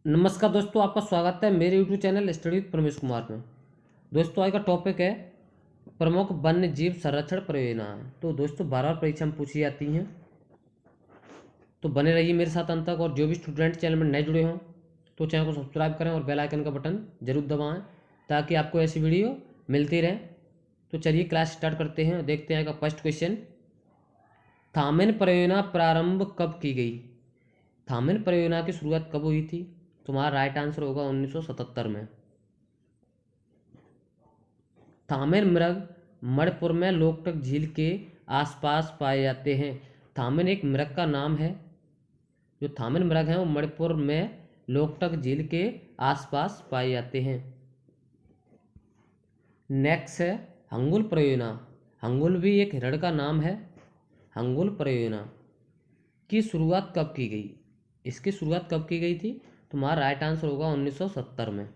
नमस्कार दोस्तों, आपका स्वागत है मेरे YouTube channel study with Pramesh Kumar में। दोस्तों, आज का टॉपिक है प्रमुख वन्य जीव संरक्षण परियोजनाएं। तो दोस्तों, बार बार परीक्षा में पूछी जाती हैं, तो बने रहिए मेरे साथ अंत तक। और जो भी स्टूडेंट चैनल में नए जुड़े हों तो चैनल को सब्सक्राइब करें और बेल आइकन का बटन जरूर दबाएं ताकि आपको ऐसी वीडियो मिलती रहे। तो चलिए क्लास स्टार्ट करते हैं। देखते हैं का फर्स्ट क्वेश्चन, थामिन परियोजना प्रारंभ कब की गई? थामिन परियोजना की शुरुआत कब हुई थी? तुम्हारा राइट आंसर होगा 1977 में। थामिन मृग मणिपुर में लोकटक झील के आसपास पाए जाते हैं। थामिन एक मृग का नाम है। जो थामिन मृग हैं वो मणिपुर में लोकटक झील के आसपास पाए जाते हैं। नेक्स्ट है हंगुल परियोजना। हंगुल भी एक हिरण का नाम है। हंगुल परियोजना की शुरुआत कब की गई? इसकी शुरुआत कब की गई थी? तुम्हारा राइट आंसर होगा 1970 में।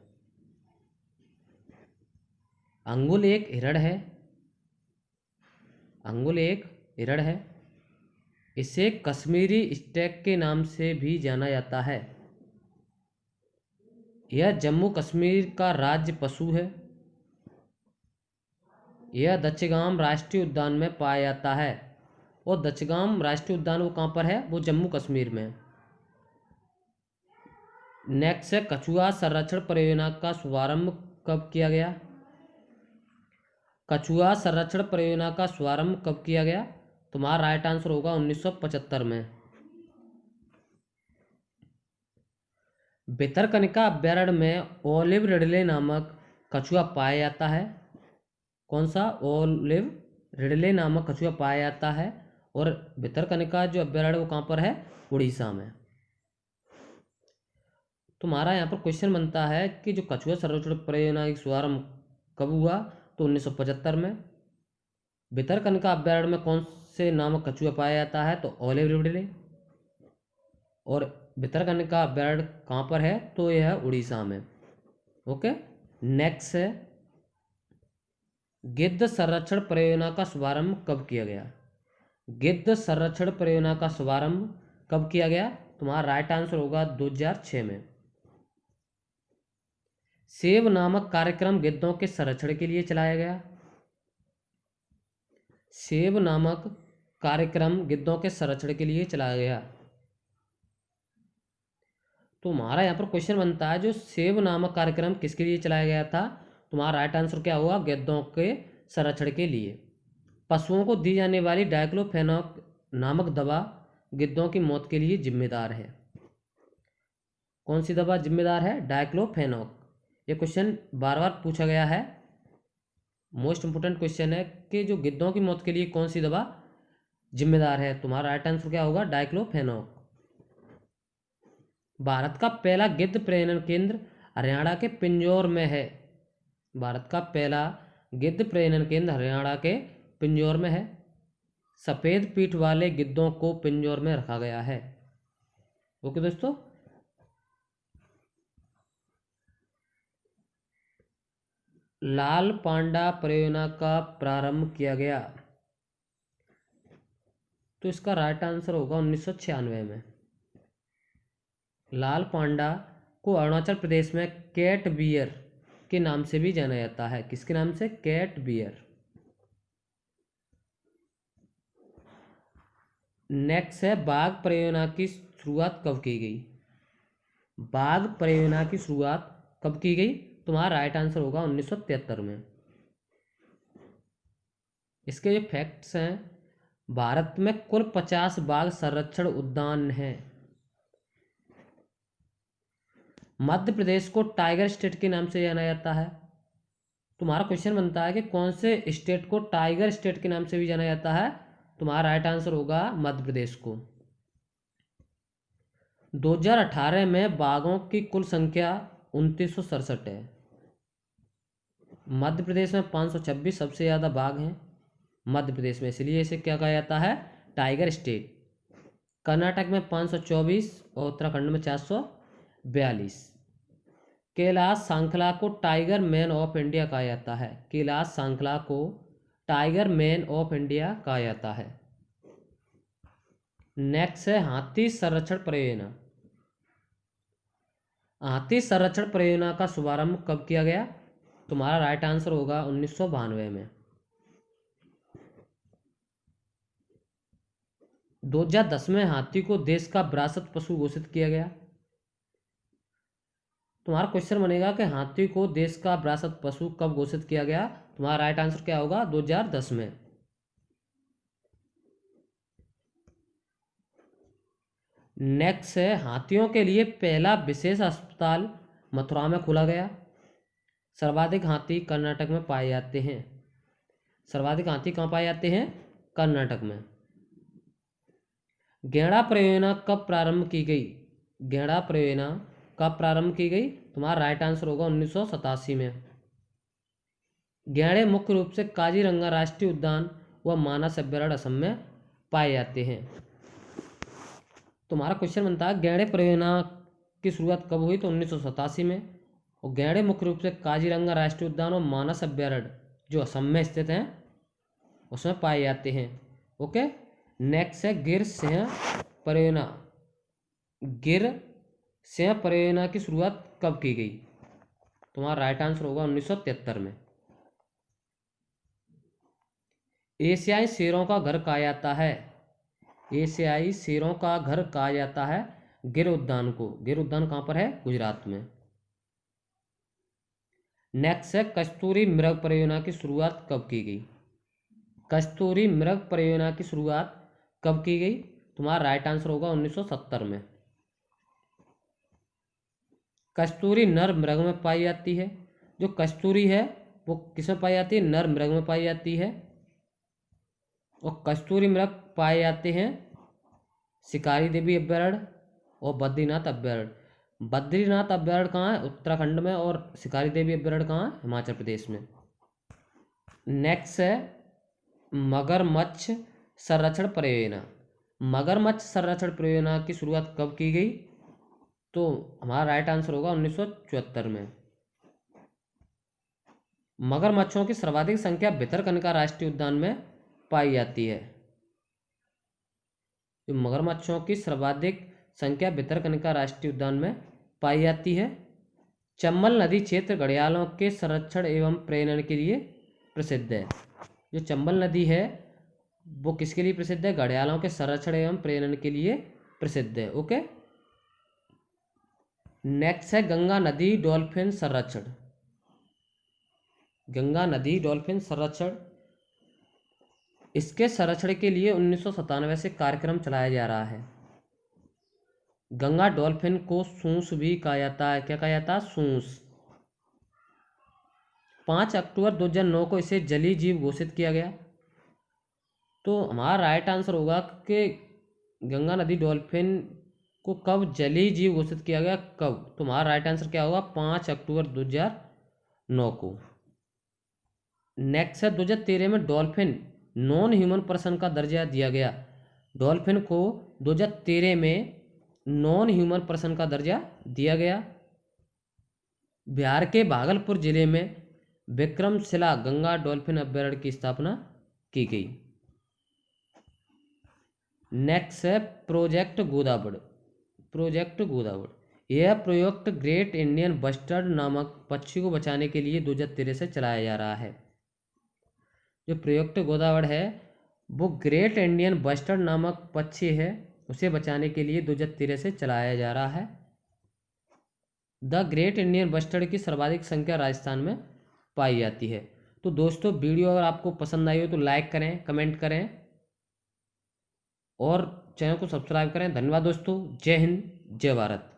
अंगुल एक हिरण है। अंगुल एक हिरण है। इसे कश्मीरी स्टेक के नाम से भी जाना जाता है। यह जम्मू कश्मीर का राज्य पशु है। यह दक्षगाम राष्ट्रीय उद्यान में पाया जाता है। और दक्षगाम राष्ट्रीय उद्यान वो कहाँ पर है? वो जम्मू कश्मीर में। नेक्स्ट है कछुआ संरक्षण परियोजना का शुभारंभ कब किया गया? कछुआ संरक्षण परियोजना का शुभारंभ कब किया गया? तुम्हारा राइट आंसर होगा 1975 में। भितरकनिका अभ्यारण्य में ओलिव रिडले नामक कछुआ पाया जाता है। कौन सा? ओलिव रिडले नामक कछुआ पाया जाता है। और भितरकनिका जो अभ्यारण्य वो कहाँ पर है? उड़ीसा में। तुम्हारा यहाँ पर क्वेश्चन बनता है कि जो कछुआ संरक्षण परियोजना की शुभारंभ कब हुआ? तो 1975 में। भितरकनिका अभ्यारण्य में कौन से नामक कछुआ पाया जाता है? तो ओलिव रिडले। और भितरकनिका अभ्यारण्य कहाँ पर है? तो यह है उड़ीसा में। ओके। नेक्स्ट है गिद्ध संरक्षण परियोजना का शुभारंभ कब किया गया? गिद्ध संरक्षण परियोजना का शुभारंभ कब किया गया? तुम्हारा राइट आंसर होगा 2006 में। सेव नामक कार्यक्रम गिद्धों के संरक्षण के लिए चलाया गया। सेव नामक कार्यक्रम गिद्धों के संरक्षण के लिए चलाया गया। तो हमारा यहाँ पर क्वेश्चन बनता है जो सेव नामक कार्यक्रम किसके लिए चलाया गया था? तुम्हारा राइट आंसर क्या हुआ? गिद्धों के संरक्षण के लिए। पशुओं को दी जाने वाली डाइक्लोफेनॉक नामक दवा गिद्धों की मौत के लिए जिम्मेदार है। कौन सी दवा जिम्मेदार है? डाइक्लोफेनॉक। ये क्वेश्चन बार बार पूछा गया है। मोस्ट इंपोर्टेंट क्वेश्चन है कि जो गिद्धों की मौत के लिए कौन सी दवा जिम्मेदार है? तुम्हारा राइट आंसर क्या होगा? डाइक्लोफेनॉक। भारत का पहला गिद्ध प्रजनन केंद्र हरियाणा के पिंजौर में है। भारत का पहला गिद्ध प्रजनन केंद्र हरियाणा के पिंजौर में है। सफ़ेद पीठ वाले गिद्धों को पिंजौर में रखा गया है। ओके दोस्तों। लाल पांडा परियोजना का प्रारंभ किया गया। तो इसका राइट आंसर होगा 1996 में। लाल पांडा को अरुणाचल प्रदेश में कैट बियर के नाम से भी जाना जाता है। किसके नाम से? Cat beer. नेक्स्ट है बाघ परियोजना की शुरुआत कब की गई? बाघ परियोजना की शुरुआत कब की गई? तुम्हारा राइट आंसर होगा 1973 में। इसके जो फैक्ट्स हैं, भारत में कुल 50 बाघ संरक्षण उद्यान हैं। मध्य प्रदेश को टाइगर स्टेट के नाम से जाना जाता है। तुम्हारा क्वेश्चन बनता है कि कौन से स्टेट को टाइगर स्टेट के नाम से भी जाना जाता है? तुम्हारा राइट आंसर होगा मध्य प्रदेश को। 2018 में बाघों की कुल संख्या 2967 है। मध्य प्रदेश में 526 सबसे ज़्यादा बाघ हैं मध्य प्रदेश में, इसलिए इसे क्या कहा जाता है? Tiger state. कर्नाटक में 524 और उत्तराखंड में 442। कैलाश सांखला को टाइगर मैन ऑफ इंडिया कहा जाता है। कैलाश सांखला को टाइगर मैन ऑफ इंडिया कहा जाता है। नेक्स्ट है हाथी संरक्षण परियोजना। हाथी संरक्षण परियोजना का शुभारंभ कब किया गया? तुम्हारा राइट आंसर होगा 1992 में। 2010 में हाथी को देश का विरासत पशु घोषित किया गया। तुम्हारा क्वेश्चन बनेगा कि हाथी को देश का विरासत पशु कब घोषित किया गया? तुम्हारा राइट आंसर क्या होगा? 2010 में। नेक्स्ट है, हाथियों के लिए पहला विशेष अस्पताल मथुरा में खोला गया। सर्वाधिक हाथी कर्नाटक में पाए जाते हैं। सर्वाधिक हाथी कहाँ पाए जाते हैं? कर्नाटक में। गैंडा परियोजना कब प्रारंभ की गई? गैंडा परियोजना कब प्रारंभ की गई? तुम्हारा राइट आंसर होगा 1987 में। गैंडे मुख्य रूप से काजीरंगा राष्ट्रीय उद्यान व मानस अभ्यारण्य असम में पाए जाते हैं। तुम्हारा क्वेश्चन बनता है गैंडे परियोजना की शुरुआत कब हुई? तो 1987 में। और गैंडे मुख्य रूप से काजीरंगा राष्ट्रीय उद्यान और मानस अभ्यारण्य जो असम में स्थित हैं उसमें पाए जाते हैं। ओके, नेक्स्ट है गिर सिंह परियोजना। गिर सिंह परियोजना की शुरुआत कब की गई? तुम्हारा राइट आंसर होगा 1973 में। एशियाई शेरों का घर कहा जाता है। एशियाई शेरों का घर कहा जाता है गिर उद्यान को। गिर उद्यान कहाँ पर है? गुजरात में। नेक्स्ट है कस्तूरी मृग परियोजना की शुरुआत कब की गई? कस्तूरी मृग परियोजना की शुरुआत कब की गई? तुम्हारा राइट आंसर होगा 1970 में। कस्तूरी नर मृग में पाई जाती है। जो कस्तूरी है वो किसमें पाई जाती है? नर मृग में पाई जाती है। और कस्तूरी मृग पाए जाते हैं शिकारी देवी अभ्यारण्य और बद्रीनाथ अभ्यारण्य। बद्रीनाथ अभ्यारण्य कहाँ है? उत्तराखंड में। और शिकारी देवी अभ्यारण्य कहाँ है? हिमाचल प्रदेश में। नेक्स्ट है मगरमच्छ संरक्षण परियोजना। मगरमच्छ संरक्षण परियोजना की शुरुआत कब की गई? तो हमारा राइट आंसर होगा 1974 में। मगरमच्छों की सर्वाधिक संख्या भितरकनिका राष्ट्रीय उद्यान में पाई जाती है। जो मगरमच्छों की सर्वाधिक संख्या भितरकनिका राष्ट्रीय उद्यान में पाई जाती है। चंबल नदी क्षेत्र घड़ियालों के संरक्षण एवं प्रजनन के लिए प्रसिद्ध है। जो चंबल नदी है वो किसके लिए प्रसिद्ध है? घड़ियालों के संरक्षण एवं प्रजनन के लिए प्रसिद्ध है। ओके, नेक्स्ट है गंगा नदी डॉल्फिन संरक्षण। गंगा नदी डॉल्फिन संरक्षण, इसके संरक्षण के लिए 1997 से कार्यक्रम चलाया जा रहा है। गंगा डॉल्फिन को सूंस भी कहा जाता है। क्या कहा जाता है? सूंस। 5 अक्टूबर 2009 को इसे जलीय जीव घोषित किया गया। तो हमारा राइट आंसर होगा कि गंगा नदी डॉल्फिन को कब जलीय जीव घोषित किया गया? कब? तो हमारा राइट आंसर क्या होगा? 5 अक्टूबर 2009 को। नेक्स्ट है 2013 में डॉल्फिन नॉन ह्यूमन पर्सन का दर्जा दिया गया। डॉल्फिन को 2013 में नॉन ह्यूमन पर्सन का दर्जा दिया गया। बिहार के भागलपुर जिले में विक्रमशिला गंगा डॉल्फिन अभ्यारण्य की स्थापना की गई। नेक्स्ट है प्रोजेक्ट गोदावरी। प्रोजेक्ट गोदावरी यह प्रोजेक्ट ग्रेट इंडियन बस्टर्ड नामक पक्षी को बचाने के लिए 2013 से चलाया जा रहा है। जो प्रोजेक्ट गोदावरी है वो ग्रेट इंडियन बस्टर्ड नामक पक्षी है, उसे बचाने के लिए 2013 से चलाया जा रहा है। द ग्रेट इंडियन बस्टर्ड की सर्वाधिक संख्या राजस्थान में पाई जाती है। तो दोस्तों वीडियो अगर आपको पसंद आई हो तो लाइक करें, कमेंट करें और चैनल को सब्सक्राइब करें। धन्यवाद दोस्तों। जय हिंद, जय भारत।